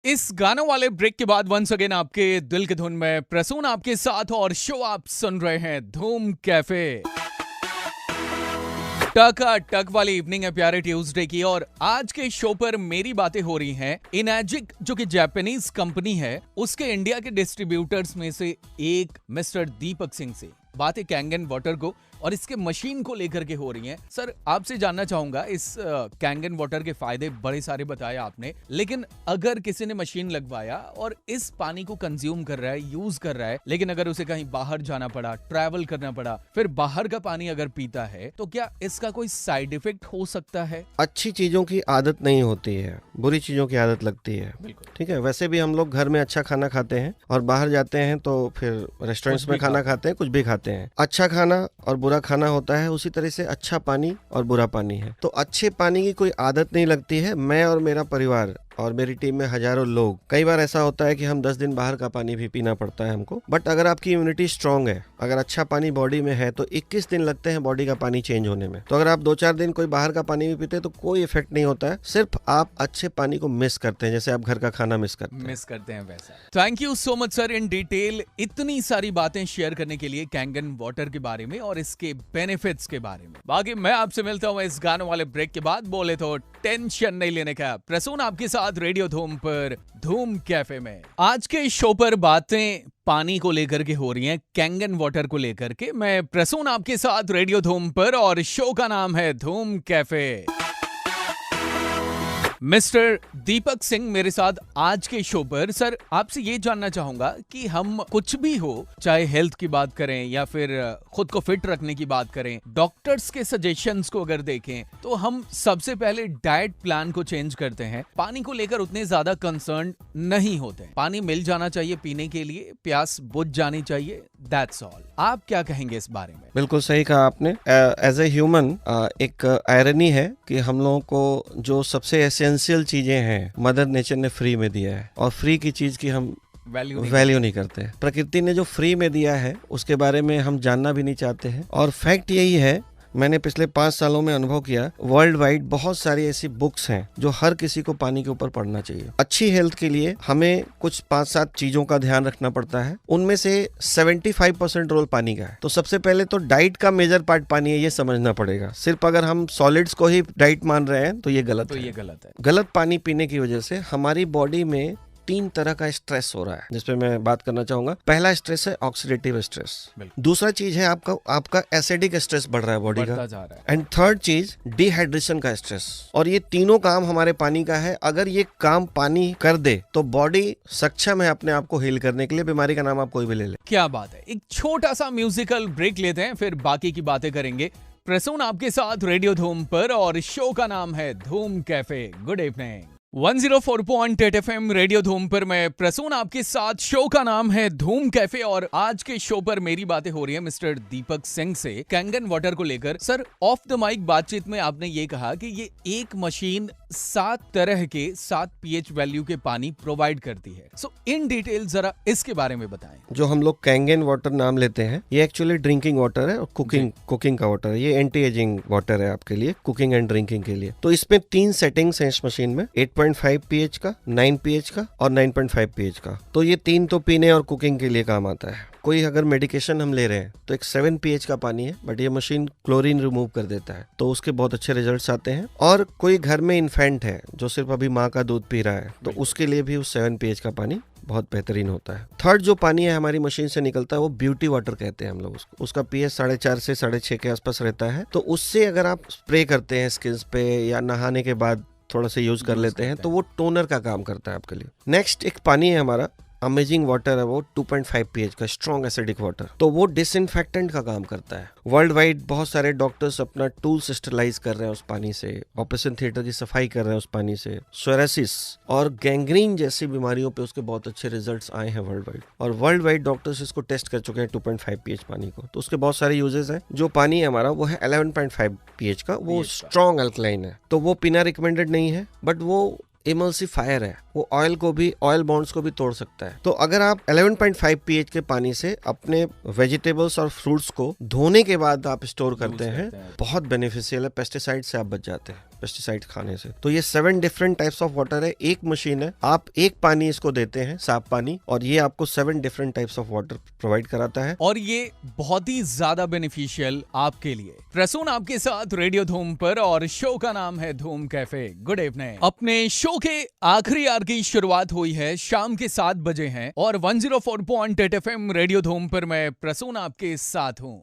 इस गानों वाले ब्रेक के बाद वंस अगेन आपके दिल की धुन में प्रसून आपके साथ और शो आप सुन रहे हैं धूम कैफे। टका टक वाली इवनिंग है प्यारे ट्यूसडे की और आज के शो पर मेरी बातें हो रही हैं इनर्जिक जो कि जापानीज कंपनी है उसके इंडिया के डिस्ट्रीब्यूटर्स में से एक मिस्टर दीपक सिंह से। बातें कैंगन वाटर को और इसके मशीन को लेकर के हो रही हैं। सर आपसे जानना चाहूंगा इस कैंगन वाटर के फायदे बड़े सारे बताए आपने, लेकिन अगर किसी ने मशीन लगवाया और इस पानी को कंज्यूम कर रहा है, यूज कर रहा है, लेकिन अगर उसे कहीं बाहर जाना पड़ा, ट्रैवल करना पड़ा, फिर बाहर का पानी अगर पीता है तो क्या इसका कोई साइड इफेक्ट हो सकता है? अच्छी चीजों की आदत नहीं होती है, बुरी चीजों की आदत लगती है। ठीक है, वैसे भी हम लोग घर में अच्छा खाना खाते हैं और बाहर जाते हैं तो फिर रेस्टोरेंट्स में खाना खाते हैं, कुछ भी खाते हैं। अच्छा खाना और बुरा खाना होता है, उसी तरह से अच्छा पानी और बुरा पानी है। तो अच्छे पानी की कोई आदत नहीं लगती है। मैं और मेरा परिवार और मेरी टीम में हजारों लोग, कई बार ऐसा होता है कि हम 10 दिन बाहर का पानी भी पीना पड़ता है हमको। बट अगर आपकी इम्यूनिटी स्ट्रांग है, अगर अच्छा पानी बॉडी में है तो 21 दिन लगते हैं बॉडी का पानी चेंज होने में। तो अगर आप 2-4 दिन कोई बाहर का पानी भी पीते हैं तो कोई इफेक्ट नहीं होता है, सिर्फ आप अच्छे पानी को मिस करते हैं, जैसे आप घर का खाना मिस करते हैं वैसा। Thank you so much sir in detail इतनी सारी बातें शेयर करने के लिए कैंगन वाटर के बारे में और इसके बेनिफिट्स के बारे में। बाकी मैं आपसे मिलता हूँ इस गानों वाले ब्रेक के बाद। बोले तो टेंशन नहीं लेने का, प्रसून आपके साथ रेडियो धूम पर धूम कैफे में। आज के शो पर बातें पानी को लेकर के हो रही हैं, कैंगन वाटर को लेकर के। मैं प्रसून आपके साथ रेडियो धूम पर और शो का नाम है धूम कैफे। मिस्टर दीपक सिंह मेरे साथ आज के शो पर। सर आपसे ये जानना चाहूंगा कि हम कुछ भी हो, चाहे हेल्थ की बात करें या फिर खुद को फिट रखने की बात करें, डॉक्टर्स के सजेशंस को अगर देखें तो हम सबसे पहले डाइट प्लान को चेंज करते हैं। पानी को लेकर उतने ज्यादा कंसर्न नहीं होते। पानी मिल जाना चाहिए पीने के लिए, प्यास बुझ जानी चाहिए, दैट्स ऑल। आप क्या कहेंगे इस बारे में? बिल्कुल सही कहा आपने। एज ए ह्यूमन एक आयरनी है कि हम लोगों को जो सबसे एसेंशियल चीजें हैं मदर नेचर ने फ्री में दिया है, और फ्री की चीज की हम वैल्यू नहीं करते। प्रकृति ने जो फ्री में दिया है उसके बारे में हम जानना भी नहीं चाहते हैं। और फैक्ट यही है, मैंने पिछले 5 सालों में अनुभव किया, वर्ल्ड वाइड बहुत सारी ऐसी बुक्स हैं जो हर किसी को पानी के ऊपर पढ़ना चाहिए। अच्छी हेल्थ के लिए हमें कुछ 5-7 चीजों का ध्यान रखना पड़ता है, उनमें से 75% रोल पानी का है। तो सबसे पहले तो डाइट का मेजर पार्ट पानी है, ये समझना पड़ेगा। सिर्फ अगर हम सॉलिड्स को ही डाइट मान रहे हैं तो ये गलत है। गलत पानी पीने की वजह से हमारी बॉडी में 3 तरह का स्ट्रेस हो रहा है, जिसपे मैं बात करना चाहूंगा। पहला स्ट्रेस है ऑक्सीडेटिव स्ट्रेस, दूसरा चीज है आपका एसिडिक स्ट्रेस बढ़ रहा है बॉडी का, एंड थर्ड चीज डिहाइड्रेशन का स्ट्रेस। और ये तीनों काम हमारे पानी का है। अगर ये काम पानी कर दे तो बॉडी सक्षम है अपने आप को हील करने के लिए। बीमारी का नाम आप कोई भी ले ले। क्या बात है। एक छोटा सा म्यूजिकल ब्रेक लेते हैं, फिर बाकी की बातें करेंगे। प्रसून आपके साथ रेडियो धूम पर और शो का नाम है धूम cafe. Good evening. 104.8 FM radio धूम पर मैं प्रसून आपके साथ, शो का नाम है धूम कैफे। और आज के शो पर मेरी बातें हो रही है मिस्टर दीपक सिंह से कैंगन वाटर को लेकर। सर ऑफ द माइक बातचीत में आपने ये कहा कि ये एक मशीन 7 तरह के 7 pH वैल्यू के पानी प्रोवाइड करती है। सो इन डिटेल जरा इसके बारे में बताएं। जो हम लोग कैंगन वाटर नाम लेते हैं, ये एक्चुअली ड्रिंकिंग वाटर है और कुकिंग का वाटर है। ये एंटी एजिंग वाटर है आपके लिए, कुकिंग एंड ड्रिंकिंग के लिए। तो इसमें 3 सेटिंग्स हैं इस मशीन में, 8.5 pH का, 9 pH का और 9.5 pH का। तो ये 3 तो पीने और कुकिंग के लिए काम आता है। कोई अगर मेडिकेशन हम ले रहे हैं तो एक 7 pH का पानी है, बट ये मशीन क्लोरीन रिमूव कर देता है, तो उसके बहुत अच्छे रिजल्ट्स आते हैं। और कोई घर में इन्फेंट है जो सिर्फ अभी माँ का दूध पी रहा है, तो उसके लिए भी उस 7 pH का पानी बहुत बेहतरीन होता है। थर्ड जो पानी है हमारी मशीन से निकलता है वो ब्यूटी वाटर कहते हैं हम लोग उसको। उसका pH 4.5 से 6.5 के आसपास रहता है। तो उससे अगर आप स्प्रे करते हैं स्किन पे या नहाने के बाद थोड़ा सा यूज कर लेते हैं तो वो टोनर का काम करता है आपके लिए। नेक्स्ट एक पानी है हमारा अमेजिंग वाटर है, वो 2.5 pH का स्ट्रॉन्ग एसिडिक वाटर। तो वो डिसइंफेक्टेंट का काम करता है। वर्ल्ड वाइड बहुत सारे डॉक्टर्स अपना टूल्स स्टरलाइज कर रहे हैं उस पानी से, ऑपरेशन थिएटर की सफाई कर रहे हैं उस पानी से। सोरेसिस और गैंग्रीन जैसी बीमारियों पे उसके बहुत अच्छे रिजल्ट्स आए हैं वर्ल्ड वाइड, और वर्ल्ड वाइड डॉक्टर्स इसको टेस्ट कर चुके हैं 2.5 pH पानी को। तो उसके बहुत सारे यूजेस हैं। जो पानी है हमारा वो है 11.5 pH का, वो स्ट्रॉन्ग अल्कलाइन है, तो वो पीना रिकमेंडेड नहीं है, बट वो इमल्सिफायर है, वो ऑयल बॉन्ड्स को भी तोड़ सकता है। तो अगर आप 11.5 pH के पानी से अपने वेजिटेबल्स और फ्रूट्स को धोने के बाद आप स्टोर करते हैं, बहुत बेनिफिशियल है, पेस्टिसाइड से आप बच जाते हैं। पेस्टिसाइड खाने से। तो ये 7 डिफरेंट टाइप्स ऑफ वाटर है, एक मशीन है, आप एक पानी इसको देते हैं, साफ पानी, और ये आपको 7 different types of water provide कराता है। और ये बहुत ही ज्यादा बेनिफिशियल आपके लिए। प्रसून आपके साथ रेडियो धूम पर और शो का नाम है धूम कैफे। Good evening. अपने शो के आखिरी आवर की शुरुआत हुई है, शाम के 7 बजे हैं और 104.8 FM रेडियो धूम पर मैं प्रसून आपके साथ हूं।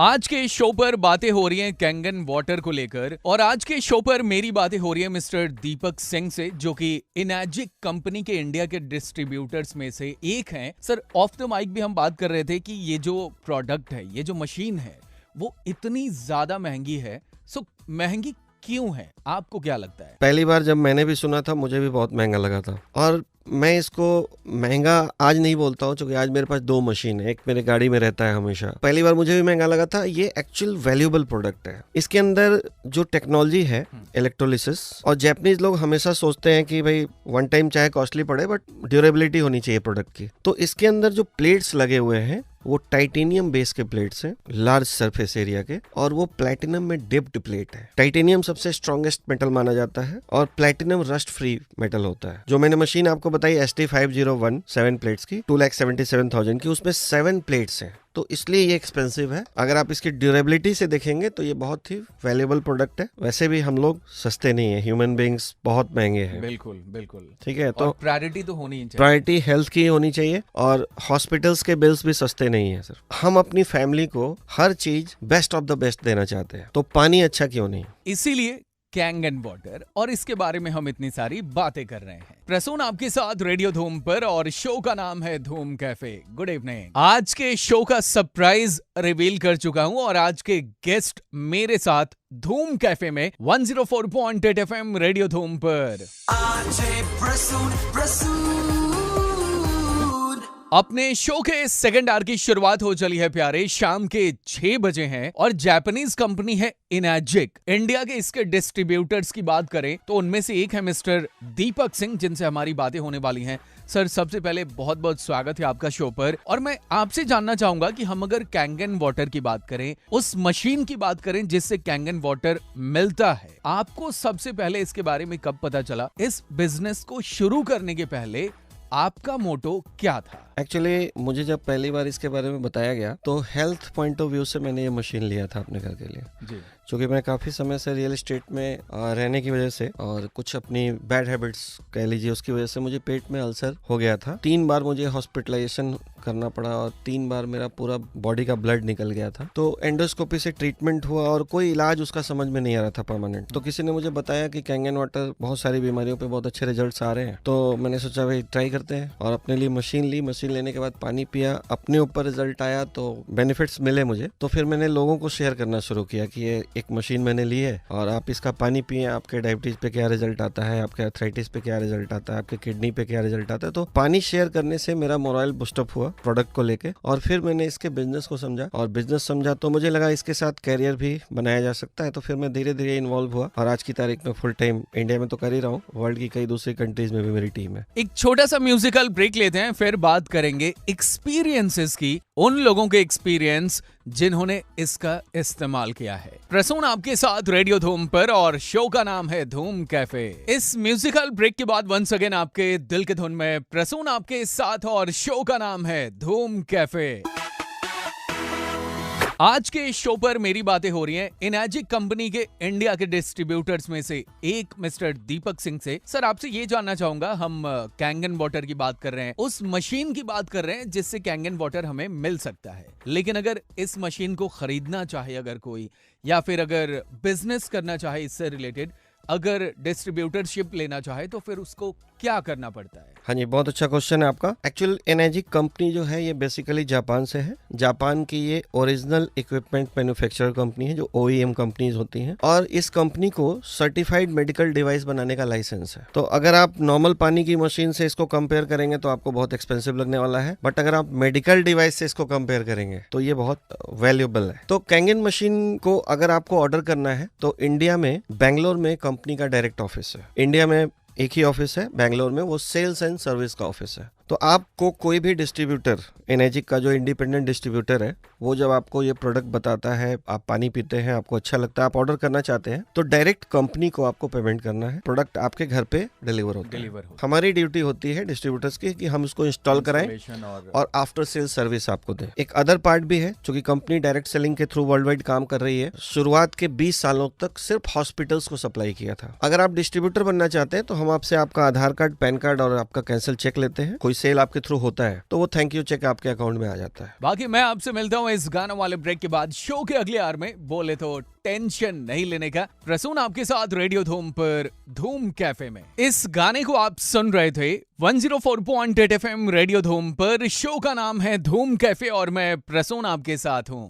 आज के शो पर बातें हो रही हैं कैंगन वाटर को लेकर, और आज के शो पर मेरी बातें हो रही है मिस्टर दीपक सिंह से, जो कि इनर्जिक कंपनी के इंडिया के डिस्ट्रीब्यूटर्स में से एक हैं। सर, ऑफ द माइक भी हम बात कर रहे थे कि ये जो प्रोडक्ट है, ये जो मशीन है, वो इतनी ज्यादा महंगी है। सो महंगी क्यों है, आपको क्या लगता है? पहली बार जब मैंने भी सुना था मुझे भी बहुत महंगा लगा था, और मैं इसको महंगा आज नहीं बोलता हूँ, क्योंकि आज मेरे पास 2 मशीन है, एक मेरे गाड़ी में रहता है हमेशा। पहली बार मुझे भी महंगा लगा था। ये एक्चुअल वैल्यूएबल प्रोडक्ट है। इसके अंदर जो टेक्नोलॉजी है इलेक्ट्रोलिसिस, और जैपनीज लोग हमेशा सोचते हैं कि भाई वन टाइम चाहे कॉस्टली पड़े बट ड्यूरेबिलिटी होनी चाहिए प्रोडक्ट की। तो इसके अंदर जो प्लेट्स लगे हुए हैं वो टाइटेनियम बेस के प्लेट्स हैं, लार्ज सरफेस एरिया के, और वो प्लैटिनम में डिप्ड प्लेट है। टाइटेनियम सबसे स्ट्रॉन्गेस्ट मेटल माना जाता है और प्लैटिनम रस्ट फ्री मेटल होता है। जो मैंने मशीन आपको बताई ST501 7 प्लेट्स की 2,77,000 की, उसमें 7 प्लेट्स हैं, तो इसलिए ये एक्सपेंसिव है। अगर आप इसकी ड्यूरेबिलिटी से देखेंगे तो ये बहुत ही वैल्यूएबल प्रोडक्ट है। वैसे भी हम लोग सस्ते नहीं है, ह्यूमन बीइंग्स बहुत महंगे हैं। बिल्कुल बिल्कुल, ठीक है। तो प्रायोरिटी तो होनी चाहिए, प्रायोरिटी हेल्थ की होनी चाहिए, और हॉस्पिटल्स के बिल्स भी सस्ते नहीं है सर। हम अपनी फैमिली को हर चीज बेस्ट ऑफ द बेस्ट देना चाहते हैं, तो पानी अच्छा क्यों नहीं। इसीलिए कैंगन वाटर, और इसके बारे में हम इतनी सारी बातें कर रहे हैं। प्रसून आपके साथ रेडियो धूम पर और शो का नाम है धूम कैफे। Good evening. आज के शो का सरप्राइज रिवील कर चुका हूं, और आज के गेस्ट मेरे साथ धूम कैफे में 104.8 FM रेडियो धूम पर अपने शो के सेकंड आवर की शुरुआत हो चली है प्यारे। शाम के 6 बजे हैं और जापानीज कंपनी है इनर्जिक। इंडिया के इसके डिस्ट्रीब्यूटर्स की बात करें तो उनमें से एक है मिस्टर दीपक सिंह, जिनसे हमारी बातें होने वाली हैं। सर, सबसे पहले बहुत बहुत स्वागत है आपका शो पर, और मैं आपसे जानना चाहूंगा कि हम अगर कैंगन वाटर की बात करें, उस मशीन की बात करें जिससे कैंगन वाटर मिलता है, आपको सबसे पहले इसके बारे में कब पता चला? इस बिजनेस को शुरू करने के पहले आपका मोटो क्या था? एक्चुअली मुझे जब पहली बार इसके बारे में बताया गया तो हेल्थ पॉइंट ऑफ व्यू से मैंने ये मशीन लिया था अपने घर के लिए जी। क्योंकि मैं काफ़ी समय से रियल एस्टेट में रहने की वजह से और कुछ अपनी बैड हैबिट्स कह लीजिए उसकी वजह से मुझे पेट में अल्सर हो गया था। 3 बार मुझे हॉस्पिटलाइजेशन करना पड़ा और 3 बार मेरा पूरा बॉडी का ब्लड निकल गया था। तो एंडोस्कोपी से ट्रीटमेंट हुआ और कोई इलाज उसका समझ में नहीं आ रहा था परमानेंट। तो किसी ने मुझे बताया कि कैंगन वाटर बहुत सारी बीमारियों पे बहुत अच्छे रिजल्ट्स आ रहे हैं। तो मैंने सोचा भाई ट्राई करते हैं और अपने लिए मशीन ली। मशीन लेने के बाद पानी पिया, अपने ऊपर रिजल्ट आया तो बेनिफिट्स मिले मुझे। तो फिर मैंने लोगों को शेयर करना शुरू किया कि ये एक मशीन मैंने ली है और आप इसका पानी पिए, आपके डायबिटीज पे क्या रिजल्ट आता है, आपके आर्थराइटिस पे क्या रिजल्ट आता है, आपके किडनी पे क्या रिजल्ट आता है। तो पानी शेयर करने से मेरा मोरल बूस्टअप हुआ प्रोडक्ट को लेके और फिर मैंने इसके बिजनेस को समझा और बिजनेस समझा तो मुझे लगा इसके साथ कैरियर भी बनाया जा सकता है। तो फिर मैं धीरे धीरे इन्वॉल्व हुआ और आज की तारीख में फुल टाइम इंडिया में तो कर ही रहा हूँ, वर्ल्ड की कई दूसरी कंट्रीज में भी मेरी टीम है। एक छोटा सा म्यूजिकल ब्रेक लेते हैं, फिर बात करेंगे एक्सपीरियंसेस की, उन लोगों के एक्सपीरियंस जिन्होंने इसका इस्तेमाल किया है। प्रसून आपके साथ रेडियो धूम पर और शो का नाम है धूम कैफे। इस म्यूजिकल ब्रेक के बाद वंस अगेन आपके दिल के धुन में प्रसून आपके साथ और शो का नाम है धूम कैफे। आज के शो पर मेरी बातें हो रही हैं इनर्जिक कंपनी के इंडिया के डिस्ट्रीब्यूटर्स में से एक मिस्टर दीपक सिंह से। सर, आपसे ये जानना चाहूंगा, हम कैंगन वाटर की बात कर रहे हैं, उस मशीन की बात कर रहे हैं जिससे कैंगन वाटर हमें मिल सकता है, लेकिन अगर इस मशीन को खरीदना चाहे अगर कोई, या फिर अगर बिजनेस करना चाहे इससे रिलेटेड, अगर डिस्ट्रीब्यूटरशिप लेना चाहे तो फिर उसको क्या करना पड़ता है? हाँ जी, बहुत अच्छा क्वेश्चन है आपका। एक्चुअल एनर्जिक कंपनी जो है ये बेसिकली जापान से है। जापान की ये ओरिजिनल इक्विपमेंट मैन्युफैक्चरर कंपनी है, जो OEM कंपनीज होती हैं, और इस कंपनी को सर्टिफाइड मेडिकल डिवाइस बनाने का लाइसेंस है। तो अगर आप नॉर्मल पानी की मशीन से इसको कंपेयर करेंगे तो आपको बहुत एक्सपेंसिव लगने वाला है, बट अगर आप मेडिकल डिवाइस से इसको कंपेयर करेंगे तो ये बहुत वैल्यूएबल है। तो कैंगन मशीन को अगर आपको ऑर्डर करना है तो इंडिया में बेंगलोर में कंपनी का डायरेक्ट ऑफिस है। इंडिया में एक ही ऑफिस है, बेंगलोर में, वो सेल्स एंड सर्विस का ऑफिस है। तो आपको कोई भी डिस्ट्रीब्यूटर, एनर्जिक का जो इंडिपेंडेंट डिस्ट्रीब्यूटर है, वो जब आपको ये प्रोडक्ट बताता है, आप पानी पीते हैं, आपको अच्छा लगता है, आप ऑर्डर करना चाहते हैं, तो डायरेक्ट कंपनी को आपको पेमेंट करना है, प्रोडक्ट आपके घर पे डिलीवर होता है। हमारी ड्यूटी होती है डिस्ट्रीब्यूटर्स की कि हम उसको इंस्टॉल कराएं और आफ्टर सेल सर्विस आपको दें। एक अदर पार्ट भी है, जो कि कंपनी डायरेक्ट सेलिंग के थ्रू वर्ल्ड वाइड काम कर रही है। शुरुआत के 20 सालों तक सिर्फ हॉस्पिटल्स को सप्लाई किया था। अगर आप डिस्ट्रीब्यूटर बनना चाहते हैं तो हम आपसे आपका आधार कार्ड, पैन कार्ड और आपका कैंसिल चेक लेते हैं। कोई सेल आपके थ्रू होता है तो वो थैंक यू चेक आपके अकाउंट में आ जाता है। बाकी मैं आपसे मिलता हूँ इस गाना वाले ब्रेक के बाद। शो के अगले आवर में बोले तो टेंशन नहीं लेने का, प्रसून आपके साथ रेडियो धूम पर धूम कैफे में। इस गाने को आप सुन रहे थे 104.8 FM रेडियो धूम पर। शो का नाम है धूम कैफे और मैं प्रसून आपके साथ हूँ।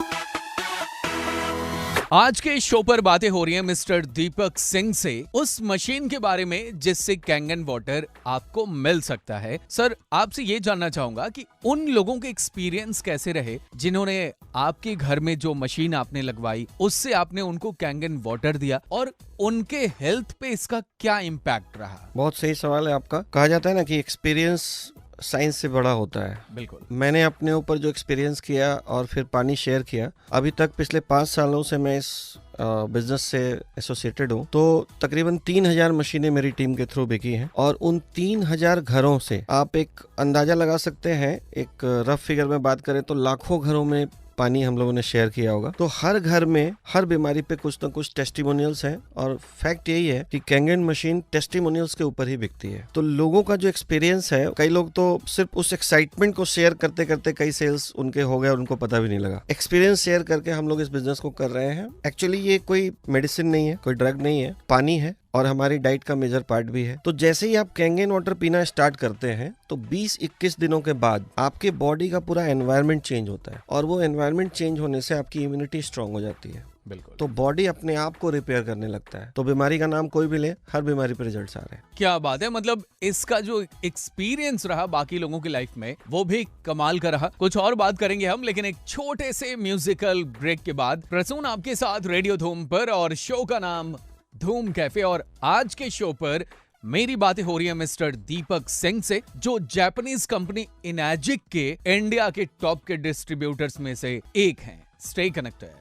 आज के शो पर बातें हो रही हैं मिस्टर दीपक सिंह से, उस मशीन के बारे में जिससे कैंगन वाटर आपको मिल सकता है। सर, आपसे ये जानना चाहूंगा कि उन लोगों के एक्सपीरियंस कैसे रहे जिन्होंने आपके घर में जो मशीन आपने लगवाई उससे आपने उनको कैंगन वाटर दिया, और उनके हेल्थ पे इसका क्या इम्पैक्ट रहा? बहुत सही सवाल है आपका। कहा जाता है ना कि एक्सपीरियंस साइंस से बड़ा होता है। बिल्कुल। मैंने अपने ऊपर जो एक्सपीरियंस किया और फिर पानी शेयर किया, अभी तक पिछले 5 सालों से मैं इस बिजनेस से एसोसिएटेड हूँ, तो तकरीबन 3000 मशीनें मेरी टीम के थ्रू बिकी हैं और उन 3000 घरों से आप एक अंदाजा लगा सकते हैं, एक रफ फिगर में बात करें तो लाखों घरों में पानी हम लोगों ने शेयर किया होगा। तो हर घर में हर बीमारी पे कुछ ना कुछ टेस्टिमोनियल्स हैं और फैक्ट यही है कि कैंगन मशीन टेस्टिमोनियल्स के ऊपर ही बिकती है। तो लोगों का जो एक्सपीरियंस है, कई लोग तो सिर्फ उस एक्साइटमेंट को शेयर करते करते कई सेल्स उनके हो गए और उनको पता भी नहीं लगा। एक्सपीरियंस शेयर करके हम लोग इस बिजनेस को कर रहे हैं। एक्चुअली ये कोई मेडिसिन नहीं है, कोई ड्रग नहीं है, पानी है और हमारी डाइट का मेजर पार्ट भी है। तो जैसे ही आप कैंगन वाटर पीना स्टार्ट करते हैं तो 20-21 दिनों के बाद आपके बॉडी का पूरा एनवायरनमेंट चेंज होता है और वो एनवायरनमेंट चेंज होने से आपकी इम्यूनिटी स्ट्रांग हो जाती है। बिल्कुल। तो बॉडी अपने आप को रिपेयर करने लगता है। तो बीमारी का नाम कोई भी ले, हर बीमारी पे रिजल्ट्स आ रहे हैं। क्या बात है, मतलब इसका जो एक्सपीरियंस रहा बाकी लोगों की लाइफ में वो भी कमाल का रहा। कुछ और बात करेंगे हम, लेकिन एक छोटे से म्यूजिकल ब्रेक के बाद। प्रसून आपके साथ रेडियो धूम पर और शो का नाम धूम कैफे, और आज के शो पर मेरी बातें हो रही है मिस्टर दीपक सिंह से, जो जापानीज कंपनी एनर्जिक के इंडिया के टॉप के डिस्ट्रीब्यूटर्स में से एक हैं। Stay connected.